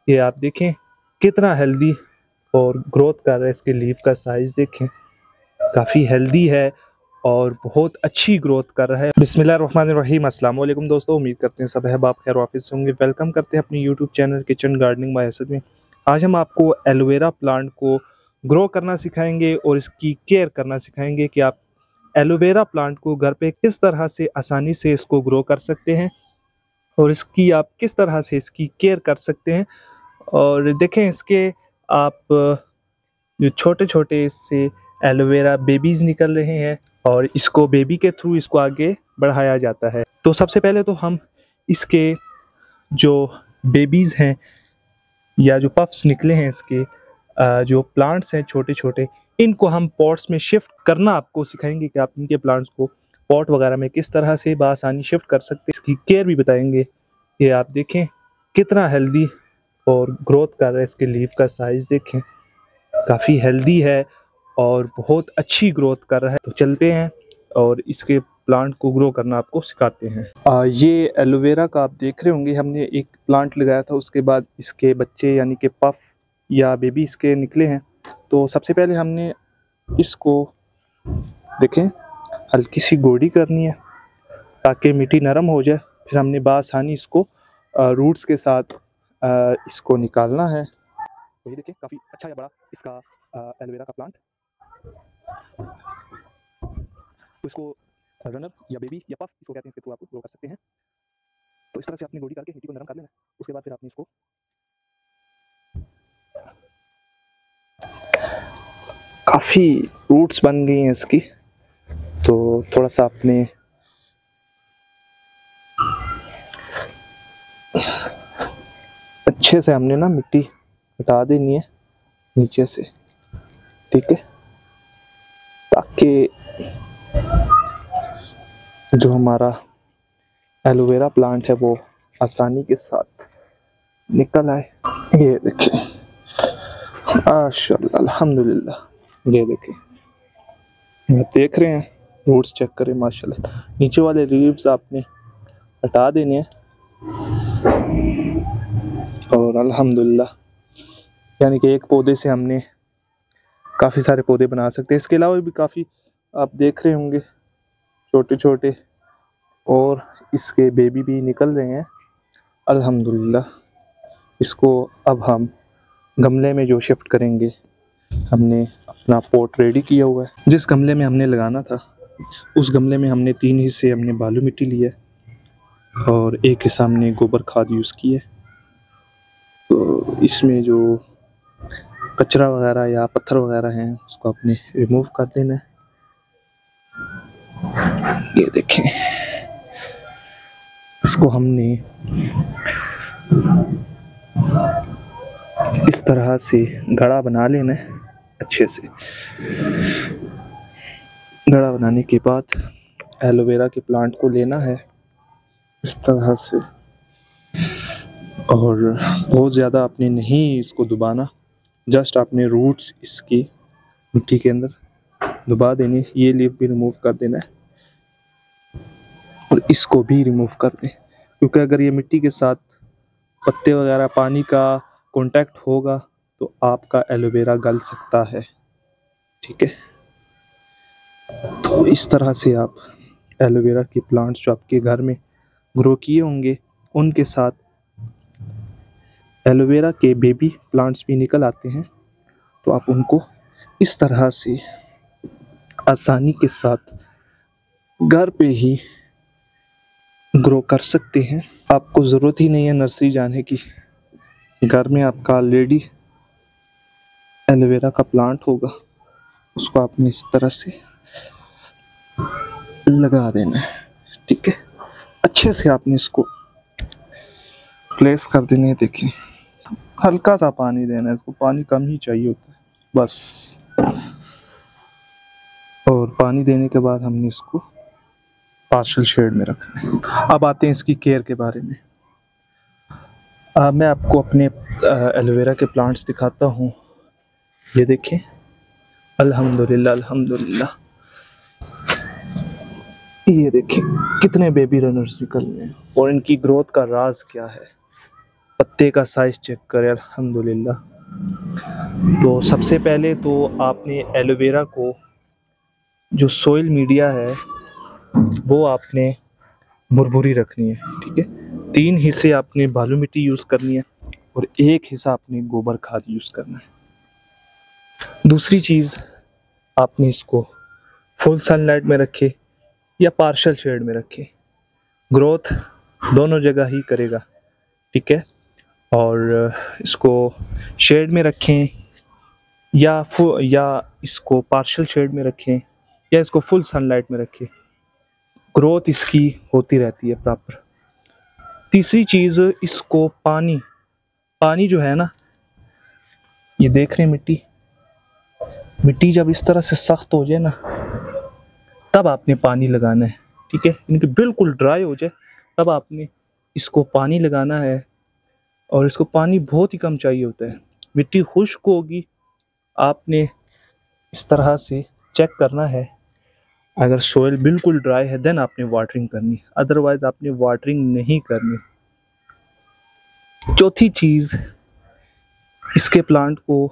ये आप देखें कितना हेल्दी और ग्रोथ कर रहा है। इसके लीफ का साइज देखें, काफ़ी हेल्दी है और बहुत अच्छी ग्रोथ कर रहा है। बिस्मिल्लाहिर्रहमानिर्रहीम, अस्सलाम वालेकुम दोस्तों, उम्मीद करते हैं सब अहबाब खैर वाफिस होंगे। वेलकम करते हैं अपने YouTube channel kitchen gardening by Asad में। आज हम आपको एलोवेरा प्लांट को ग्रो करना सिखाएंगे और इसकी केयर करना सिखाएंगे कि आप एलोवेरा प्लांट को घर पे किस तरह से आसानी से इसको ग्रो कर सकते हैं और इसकी आप किस तरह से इसकी केयर कर सकते हैं। और देखें इसके आप जो छोटे छोटे इससे एलोवेरा बेबीज निकल रहे हैं और इसको बेबी के थ्रू इसको आगे बढ़ाया जाता है। तो सबसे पहले तो हम इसके जो बेबीज हैं या जो पफ्स निकले हैं इसके जो प्लांट्स हैं छोटे छोटे, इनको हम पॉट्स में शिफ्ट करना आपको सिखाएंगे कि आप इनके प्लांट्स को पॉट वगैरह में किस तरह से बआसानी शिफ्ट कर सकते हैं। इसकी केयर भी बताएंगे। ये आप देखें कितना हेल्दी और ग्रोथ कर रहा है। इसके लीफ का साइज देखें, काफ़ी हेल्दी है और बहुत अच्छी ग्रोथ कर रहा है। तो चलते हैं और इसके प्लांट को ग्रो करना आपको सिखाते हैं। ये एलोवेरा का आप देख रहे होंगे, हमने एक प्लांट लगाया था, उसके बाद इसके बच्चे यानी कि पफ या बेबी इसके निकले हैं। तो सबसे पहले हमने इसको देखें हल्की सी गोडी करनी है ताकि मिट्टी नरम हो जाए। फिर हमने बआसानी इसको रूट्स के साथ इसको निकालना है। तो ये देखिए काफ़ी अच्छा या बड़ा इसका एलोवेरा का प्लांट। तो इसको रनर या बेबी या पफ इसको कहते हैं, इसके थ्रू आप ग्रो कर सकते हैं। तो इस तरह से आपने गोडी करके मिट्टी को नरम कर लेना है। उसके बाद फिर आपने इसको काफ़ी रूट्स बन गई हैं इसकी, तो थोड़ा सा आपने अच्छे से हमने ना मिट्टी हटा देनी है नीचे से, ठीक है, ताकि जो हमारा एलोवेरा प्लांट है वो आसानी के साथ निकल आए। ये देखिए माशाअल्लाह अल्हम्दुलिल्लाह, ये देखिए आप देख रहे हैं रूट्स चेक करें माशाल्लाह। नीचे वाले लीव्स आपने हटा देने हैं और अल्हम्दुलिल्लाह यानी कि एक पौधे से हमने काफ़ी सारे पौधे बना सकते हैं। इसके अलावा भी काफ़ी आप देख रहे होंगे छोटे छोटे और इसके बेबी भी निकल रहे हैं अल्हम्दुलिल्लाह। इसको अब हम गमले में जो शिफ्ट करेंगे, हमने अपना पॉट रेडी किया हुआ है। जिस गमले में हमने लगाना था उस गमले में हमने 3 हिस्से हमने बालू मिट्टी ली है और एक हिस्सा हमने गोबर खाद यूज़ की है। तो इसमें जो कचरा वगैरह या पत्थर वगैरह हैं उसको आपने रिमूव कर देना है। ये देखें इसको हमने इस तरह से घड़ा बना लेना है। अच्छे से घड़ा बनाने के बाद एलोवेरा के प्लांट को लेना है इस तरह से, और बहुत ज़्यादा आपने नहीं इसको दबाना, जस्ट आपने रूट्स इसकी मिट्टी के अंदर दबा देने। ये लीफ भी रिमूव कर देना है और इसको भी रिमूव कर दें, क्योंकि अगर ये मिट्टी के साथ पत्ते वगैरह पानी का कांटेक्ट होगा तो आपका एलोवेरा गल सकता है, ठीक है। तो इस तरह से आप एलोवेरा के प्लांट्स जो आपके घर में ग्रो किए होंगे उनके साथ एलोवेरा के बेबी प्लांट्स भी निकल आते हैं, तो आप उनको इस तरह से आसानी के साथ घर पे ही ग्रो कर सकते हैं। आपको ज़रूरत ही नहीं है नर्सरी जाने की, घर में आपका ऑलरेडी एलोवेरा का प्लांट होगा, उसको आपने इस तरह से लगा देना है, ठीक है। अच्छे से आपने इसको प्लेस कर देना है। देखिए हल्का सा पानी देना है, इसको पानी कम ही चाहिए होता है बस। और पानी देने के बाद हमने इसको पार्शियल शेड में रखना है। अब आते हैं इसकी केयर के बारे में। मैं आपको अपने एलोवेरा के प्लांट्स दिखाता हूँ। ये देखें अल्हम्दुलिल्लाह अल्हम्दुलिल्लाह, ये देखें कितने बेबी रनर्स निकल रहे हैं और इनकी ग्रोथ का राज क्या है। पत्ते का साइज चेक करें, अल्हम्दुलिल्लाह। तो सबसे पहले तो आपने एलोवेरा को, जो सोइल मीडिया है वो आपने भुरभुरी रखनी है, ठीक है। 3 हिस्से आपने बालू मिट्टी यूज़ करनी है और 1 हिस्सा आपने गोबर खाद यूज़ करना है। दूसरी चीज़, आपने इसको फुल सनलाइट में रखे या पार्शल शेड में रखे, ग्रोथ दोनों जगह ही करेगा, ठीक है। और इसको शेड में रखें या इसको पार्शल शेड में रखें या इसको फुल सनलाइट में रखें, ग्रोथ इसकी होती रहती है प्रॉपर। तीसरी चीज़, इसको पानी जो है ना, ये देख रहे हैं मिट्टी जब इस तरह से सख्त हो जाए ना, तब आपने पानी लगाना है, ठीक है। इनके बिल्कुल ड्राई हो जाए तब आपने इसको पानी लगाना है, और इसको पानी बहुत ही कम चाहिए होता है। मिट्टी खुश्क होगी, आपने इस तरह से चेक करना है। अगर सोइल बिल्कुल ड्राई है देन आपने वाटरिंग करनी, अदरवाइज आपने वाटरिंग नहीं करनी। चौथी चीज़, इसके प्लांट को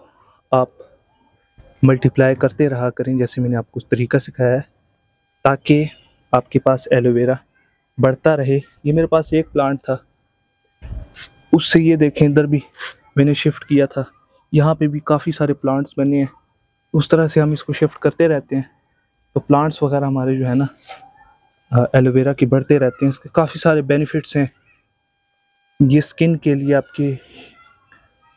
आप मल्टीप्लाई करते रहा करें, जैसे मैंने आपको उस तरीका सिखाया है, ताकि आपके पास एलोवेरा बढ़ता रहे। ये मेरे पास एक प्लांट था, उससे ये देखें इधर भी मैंने शिफ्ट किया था, यहाँ पे भी काफ़ी सारे प्लांट्स बने हैं। उस तरह से हम इसको शिफ्ट करते रहते हैं, तो प्लांट्स वगैरह हमारे जो है ना एलोवेरा के बढ़ते रहते हैं। इसके काफ़ी सारे बेनिफिट्स हैं। ये स्किन के लिए,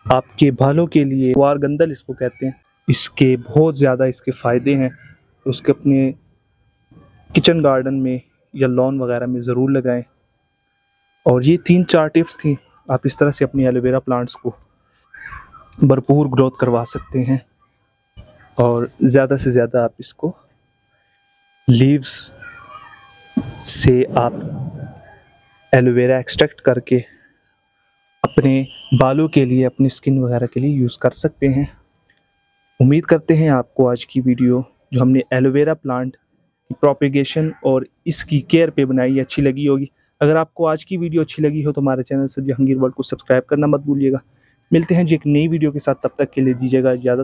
आपके बालों के लिए, वारगंदल इसको कहते हैं, इसके बहुत ज़्यादा इसके फ़ायदे हैं। तो उसके अपने किचन गार्डन में या लॉन वगैरह में ज़रूर लगाएं। और ये 3-4 टिप्स थी, आप इस तरह से अपनी एलोवेरा प्लांट्स को भरपूर ग्रोथ करवा सकते हैं। और ज़्यादा से ज़्यादा आप इसको लीव्स से आप एलोवेरा एक्सट्रैक्ट करके अपने बालों के लिए, अपनी स्किन वगैरह के लिए यूज़ कर सकते हैं। उम्मीद करते हैं आपको आज की वीडियो जो हमने एलोवेरा प्लांट की प्रोपेगेशन और इसकी केयर पे बनाई अच्छी लगी होगी। अगर आपको आज की वीडियो अच्छी लगी हो तो हमारे चैनल से जहांगीर वर्ल्ड को सब्सक्राइब करना मत भूलिएगा। मिलते हैं जी एक नई वीडियो के साथ, तब तक के लिए दीजिएगा इजाज़त।